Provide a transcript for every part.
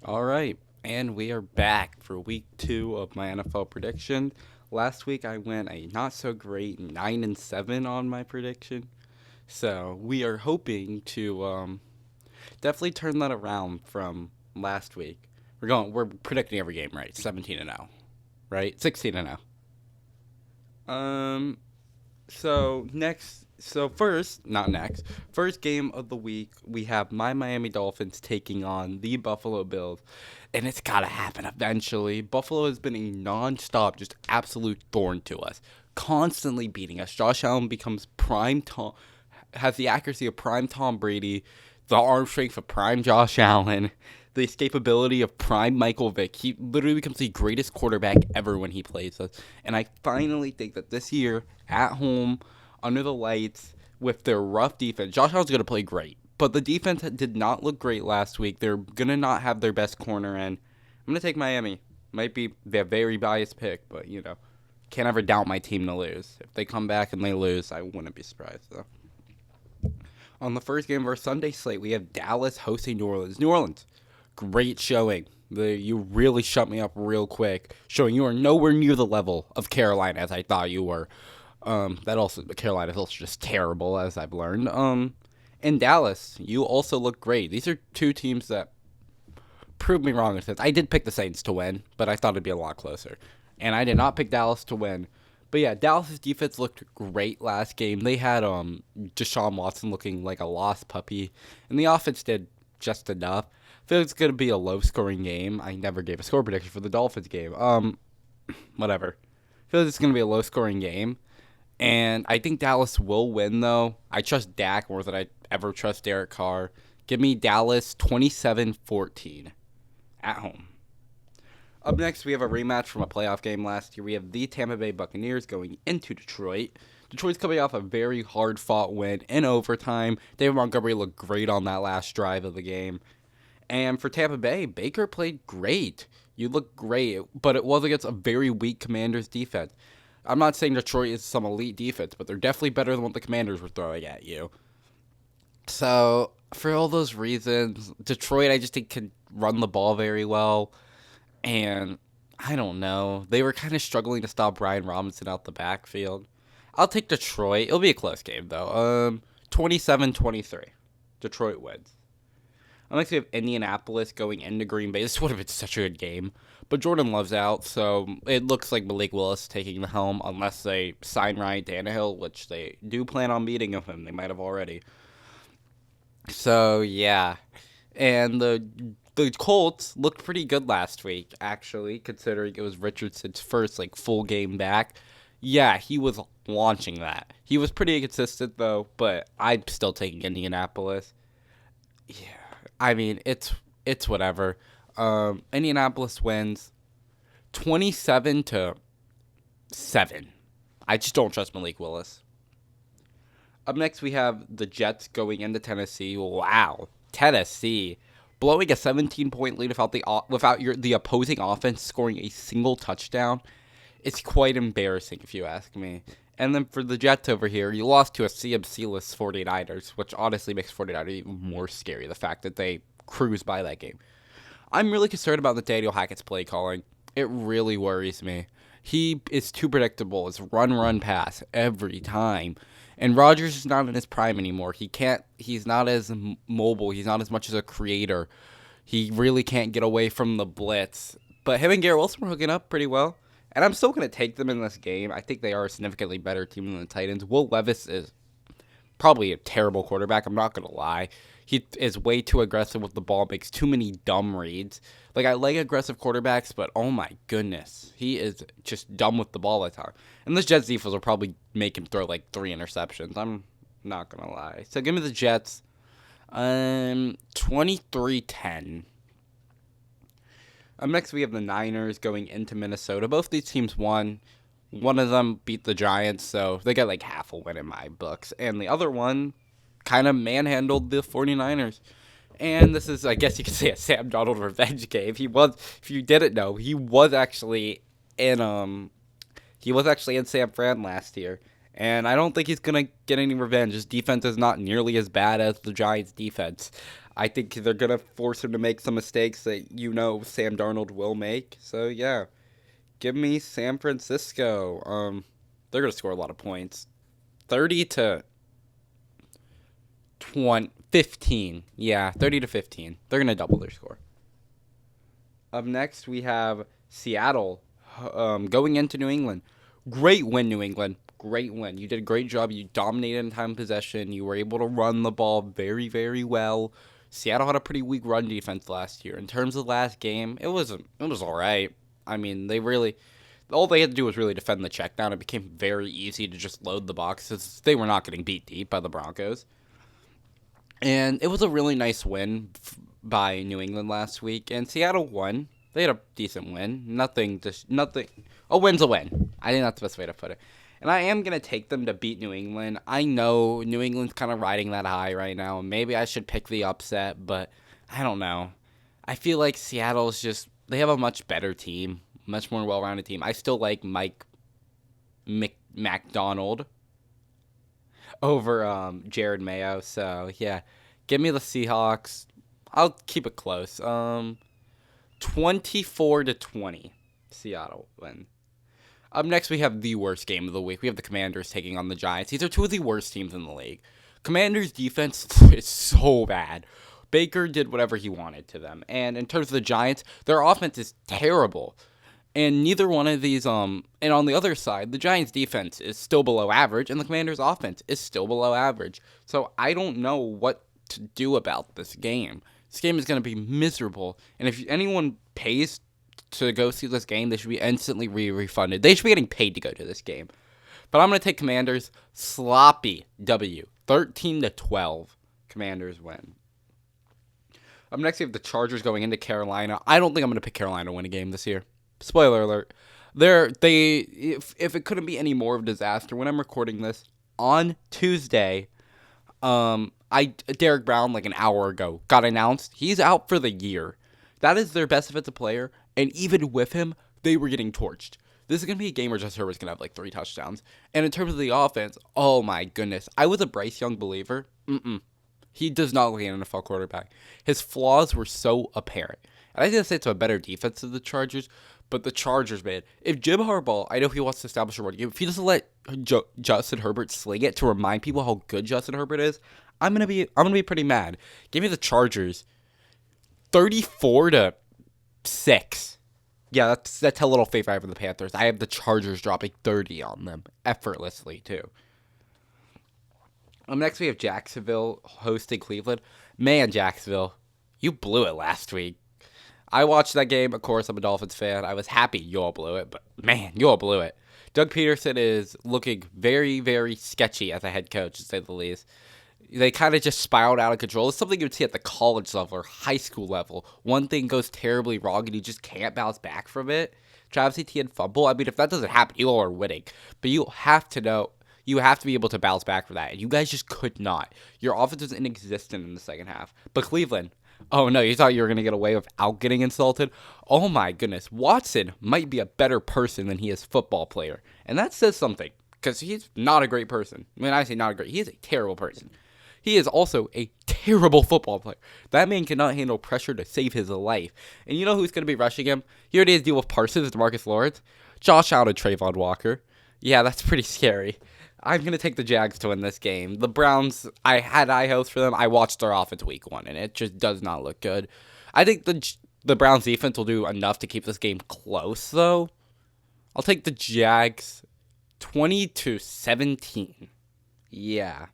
All right, and we are back for week 2 of my NFL prediction. Last week I went a not so great 9-7 on my prediction, so we are hoping to definitely turn that around from last week. We're predicting every game right, 17-0, right, 16-0. Um, first game of the week, we have my Miami Dolphins taking on the Buffalo Bills, and it's gotta happen eventually. Buffalo has been a non-stop, just absolute thorn to us, constantly beating us. Josh Allen becomes prime Tom, has the accuracy of prime Tom Brady, the arm strength of prime Josh Allen, the escapability of prime Michael Vick. He literally becomes the greatest quarterback ever when he plays us. And I finally think that this year, at home, under the lights, with their rough defense, Josh Allen's going to play great. But the defense did not look great last week. They're going to not have their best corner in. I'm going to take Miami. Might be their very biased pick, but, can't ever doubt my team to lose. If they come back and they lose, I wouldn't be surprised, though. On the first game of our Sunday slate, we have Dallas hosting New Orleans. New Orleans, great showing. You really shut me up real quick, showing you are nowhere near the level of Carolina as I thought you were. Carolina is also just terrible, as I've learned. In Dallas, you also look great. These are two teams that proved me wrong in a sense. I did pick the Saints to win, but I thought it'd be a lot closer. And I did not pick Dallas to win. But yeah, Dallas' defense looked great last game. They had Deshaun Watson looking like a lost puppy, and the offense did just enough. I feel like it's gonna be a low-scoring game. I never gave a score prediction for the Dolphins game. Whatever. I feel like it's gonna be a low-scoring game, and I think Dallas will win though. I trust Dak more than I ever trust Derek Carr. Give me Dallas 27-14 at home. Up next, we have a rematch from a playoff game last year. We have the Tampa Bay Buccaneers going into Detroit. Detroit's coming off a very hard-fought win in overtime. David Montgomery looked great on that last drive of the game. And for Tampa Bay, Baker played great. You look great, but it was against a very weak Commanders defense. I'm not saying Detroit is some elite defense, but they're definitely better than what the Commanders were throwing at you. So, for all those reasons, Detroit, I just think, can run the ball very well. And I don't know. They were kind of struggling to stop Brian Robinson out the backfield. I'll take Detroit. It'll be a close game, though. 27-23. Detroit wins. Next, we have Indianapolis going into Green Bay. This would have been such a good game. But Jordan Love's out, so it looks like Malik Willis taking the helm unless they sign Ryan Tannehill, which they do plan on meeting of him. They might have already. So, yeah. And the Colts looked pretty good last week, actually, considering it was Richardson's first full game back. Yeah, he was launching that. He was pretty inconsistent though, but I'm still taking Indianapolis. Yeah, I mean it's whatever. Indianapolis wins 27-7. I just don't trust Malik Willis. Up next, we have the Jets going into Tennessee. Wow, Tennessee blowing a 17-point lead without the opposing offense scoring a single touchdown. It's quite embarrassing, if you ask me. And then for the Jets over here, you lost to a CMC-less 49ers, which honestly makes 49ers even more scary, the fact that they cruised by that game. I'm really concerned about Nathaniel Hackett's play calling. It really worries me. He is too predictable. It's run, pass every time. And Rodgers is not in his prime anymore. He's not as mobile. He's not as much as a creator. He really can't get away from the blitz. But him and Garrett Wilson were hooking up pretty well. And I'm still going to take them in this game. I think they are a significantly better team than the Titans. Will Levis is probably a terrible quarterback. I'm not going to lie. He is way too aggressive with the ball, makes too many dumb reads. I like aggressive quarterbacks, but oh my goodness. He is just dumb with the ball all the time. And this Jets defense will probably make him throw 3 interceptions. I'm not going to lie. So give me the Jets. 23-10. Next, we have the Niners going into Minnesota. Both these teams won. One of them beat the Giants, so they got half a win in my books. And the other one kind of manhandled the 49ers. And this is, I guess you could say, a Sam Darnold revenge game. He was, if you didn't know, he was actually in San Fran last year. And I don't think he's going to get any revenge. His defense is not nearly as bad as the Giants' defense. I think they're going to force him to make some mistakes that Sam Darnold will make. So, yeah, give me San Francisco. They're going to score a lot of points. 30 to 15. Yeah, 30 to 15. They're going to double their score. Up next, we have Seattle going into New England. Great win, New England. Great win. You did a great job. You dominated in time of possession. You were able to run the ball very, very well. Seattle had a pretty weak run defense last year. In terms of the last game, it was all right. I mean, all they had to do was really defend the check down. It became very easy to just load the boxes. They were not getting beat deep by the Broncos. And it was a really nice win by New England last week. And Seattle won. They had a decent win. Nothing. A win's a win. I think that's the best way to put it. And I am going to take them to beat New England. I know New England's kind of riding that high right now. Maybe I should pick the upset, but I don't know. I feel like Seattle's they have a much better team, much more well-rounded team. I still like Mike McDonald over Jared Mayo. So, yeah, give me the Seahawks. I'll keep it close. 24-20, Seattle win. Up next, we have the worst game of the week. We have the Commanders taking on the Giants. These are two of the worst teams in the league. Commanders' defense is so bad. Baker did whatever he wanted to them. And in terms of the Giants, their offense is terrible. And neither one of these, and on the other side, the Giants' defense is still below average, and the Commanders' offense is still below average. So I don't know what to do about this game. This game is going to be miserable. And if anyone pays to go see this game, they should be instantly refunded. They should be getting paid to go to this game. But I'm going to take Commanders. Sloppy W. 13-12. Commanders win. Up next, we have the Chargers going into Carolina. I don't think I'm going to pick Carolina to win a game this year. Spoiler alert. If it couldn't be any more of a disaster, when I'm recording this on Tuesday, Derek Brown, like an hour ago, got announced. He's out for the year. That is their best defensive player, and even with him, they were getting torched. This is going to be a game where Justin Herbert's going to have like 3 touchdowns. And in terms of the offense, oh my goodness. I was a Bryce Young believer. He does not look like an NFL quarterback. His flaws were so apparent. And I didn't say it's a better defense than the Chargers, but the Chargers, man. If Jim Harbaugh, I know he wants to establish a run game. If he doesn't let Justin Herbert sling it to remind people how good Justin Herbert is, I'm gonna be pretty mad. Give me the Chargers. 34-6. Yeah, that's a little favor I have for the Panthers. I have the Chargers dropping 30 on them effortlessly too. Next we have Jacksonville hosting Cleveland. Man, Jacksonville, you blew it last week. I watched that game. Of course, I'm a Dolphins fan. I was happy you all blew it, but man, you all blew it. Doug Peterson is looking very, very sketchy as a head coach, to say the least. They kind of just spiraled out of control. It's something you would see at the college level or high school level. One thing goes terribly wrong and you just can't bounce back from it. Travis Etienne fumble. I mean, if that doesn't happen, you all are winning. But you have to know, you have to be able to bounce back from that. And you guys just could not. Your offense was inexistent in the second half. But Cleveland, oh no, you thought you were going to get away without getting insulted? Oh my goodness. Watson might be a better person than he is football player. And that says something. Because he's not a great person. When I say not a great, he is a terrible person. He is also a terrible football player. That man cannot handle pressure to save his life. And you know who's going to be rushing him? He already has to deal with Parsons, DeMarcus Lawrence, Josh Allen, and Trayvon Walker. Yeah, that's pretty scary. I'm going to take the Jags to win this game. The Browns, I had high hopes for them. I watched their offense week 1, and it just does not look good. I think the Browns defense will do enough to keep this game close, though. I'll take the Jags 20-17. Yeah.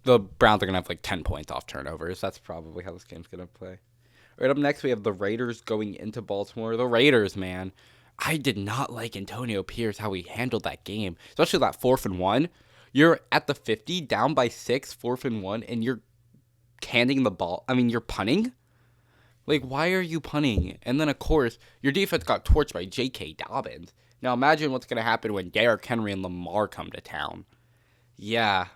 The Browns are going to have like 10 points off turnovers. That's probably how this game's going to play. Right up next, we have the Raiders going into Baltimore. The Raiders, man. I did not like Antonio Pierce, how he handled that game. Especially that 4th and 1. You're at the 50, down by 6, 4th and 1, and you're handing the ball. I mean, you're punting? Like, why are you punting? And then, of course, your defense got torched by J.K. Dobbins. Now, imagine what's going to happen when Derrick Henry and Lamar come to town. Yeah.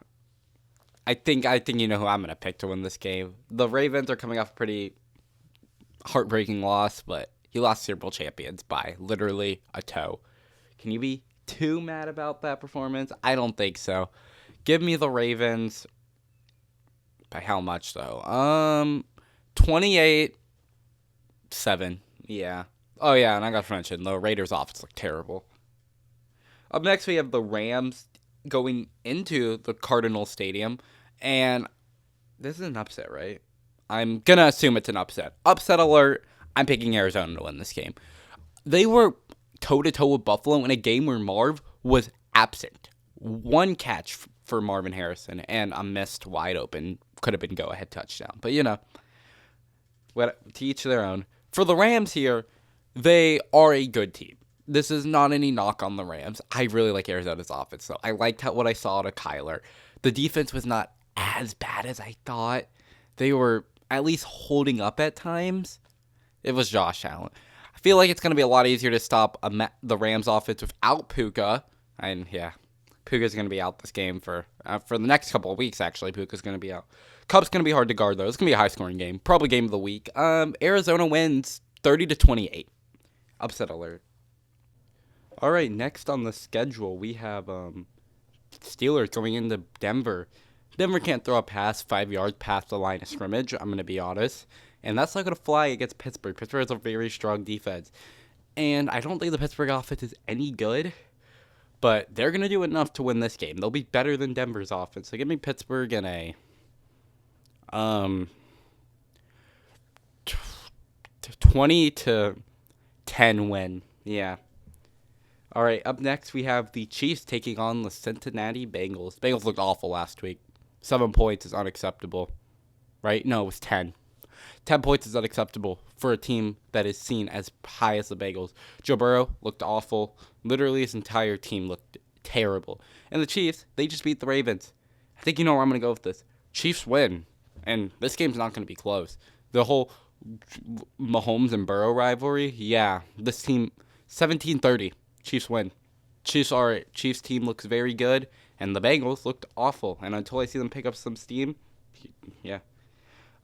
I think you know who I'm going to pick to win this game. The Ravens are coming off a pretty heartbreaking loss, but he lost Super Bowl champions by literally a toe. Can you be too mad about that performance? I don't think so. Give me the Ravens. By how much, though? 28-7. Yeah. Oh, yeah, and I got to mention, the Raiders' offense looked terrible. Up next, we have the Rams going into the Cardinals Stadium. And this is an upset, right? I'm going to assume it's an upset. Upset alert. I'm picking Arizona to win this game. They were toe-to-toe with Buffalo in a game where Marv was absent. One catch for Marvin Harrison and a missed wide open. Could have been go-ahead touchdown. But, to each their own. For the Rams here, they are a good team. This is not any knock on the Rams. I really like Arizona's offense, though. I liked what I saw out of Kyler. The defense was not as bad as I thought. They were at least holding up at times. It was Josh Allen. I feel like it's going to be a lot easier to stop the Rams offense without Puka. And, yeah, Puka's going to be out this game for the next couple of weeks, actually. Puka's going to be out. Cup's going to be hard to guard, though. It's going to be a high-scoring game. Probably game of the week. Arizona wins 30-28. Upset alert. All right, next on the schedule, we have Steelers going into Denver. Denver can't throw a pass 5 yards past the line of scrimmage, I'm going to be honest. And that's not going to fly against Pittsburgh. Pittsburgh has a very strong defense. And I don't think the Pittsburgh offense is any good. But they're going to do enough to win this game. They'll be better than Denver's offense. So give me Pittsburgh in a 20-10 win. Yeah. All right, up next we have the Chiefs taking on the Cincinnati Bengals. Bengals looked awful last week. 7 points is unacceptable. Right? No, it was 10. 10 points is unacceptable for a team that is seen as high as the Bengals. Joe Burrow looked awful. Literally his entire team looked terrible. And the Chiefs, they just beat the Ravens. I think you know where I'm going to go with this. Chiefs win. And this game's not going to be close. The whole Mahomes and Burrow rivalry, yeah. This team, 17-30. Chiefs win. Chiefs team looks very good, and the Bengals looked awful. And until I see them pick up some steam, yeah.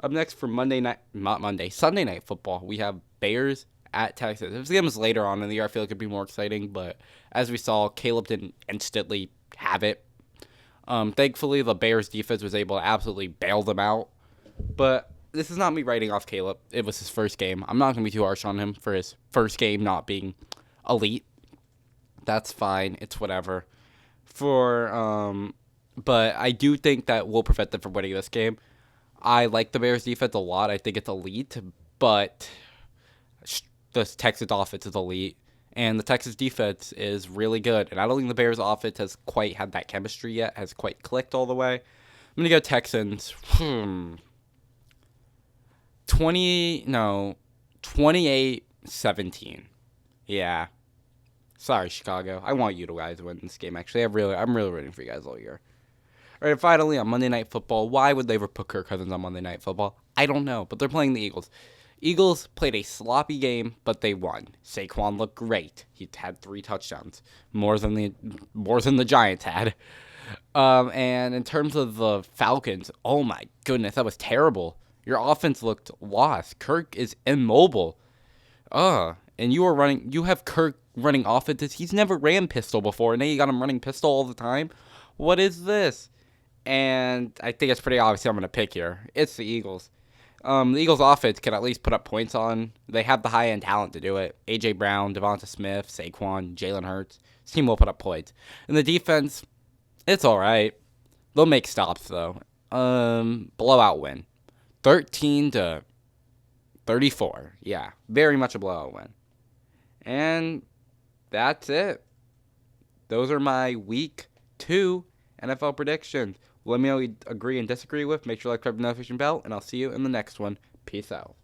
Up next for Sunday Night Football, we have Bears at Texas. If this game was later on in the year, I feel like it'd be more exciting. But as we saw, Caleb didn't instantly have it. Thankfully, the Bears defense was able to absolutely bail them out. But this is not me writing off Caleb. It was his first game. I'm not going to be too harsh on him for his first game not being elite. That's fine. It's whatever. But I do think that will prevent them from winning this game. I like the Bears defense a lot. I think it's elite, but the Texas offense is elite, and the Texas defense is really good. And I don't think the Bears offense has quite had that chemistry yet, has quite clicked all the way. I'm going to go Texans. 28-17. Yeah. Sorry, Chicago. I want you guys to win this game, actually. I'm really rooting for you guys all year. All right, and finally, on Monday Night Football, why would they ever put Kirk Cousins on Monday Night Football? I don't know, but they're playing the Eagles. Eagles played a sloppy game, but they won. Saquon looked great. He had 3 touchdowns, more than the Giants had. And in terms of the Falcons, oh my goodness, that was terrible. Your offense looked lost. Kirk is immobile. And you have Kirk running offenses. He's never ran pistol before, and now you got him running pistol all the time. What is this? And I think it's pretty obvious who I'm going to pick here. It's the Eagles. The Eagles' offense can at least put up points on. They have the high-end talent to do it. A.J. Brown, Devonta Smith, Saquon, Jalen Hurts. This team will put up points. And the defense, it's all right. They'll make stops, though. Blowout win. 13-34. Yeah, very much a blowout win. And that's it. Those are my Week 2 NFL predictions. Let me know what you agree and disagree with. Make sure to like, subscribe, the notification bell, and I'll see you in the next one. Peace out.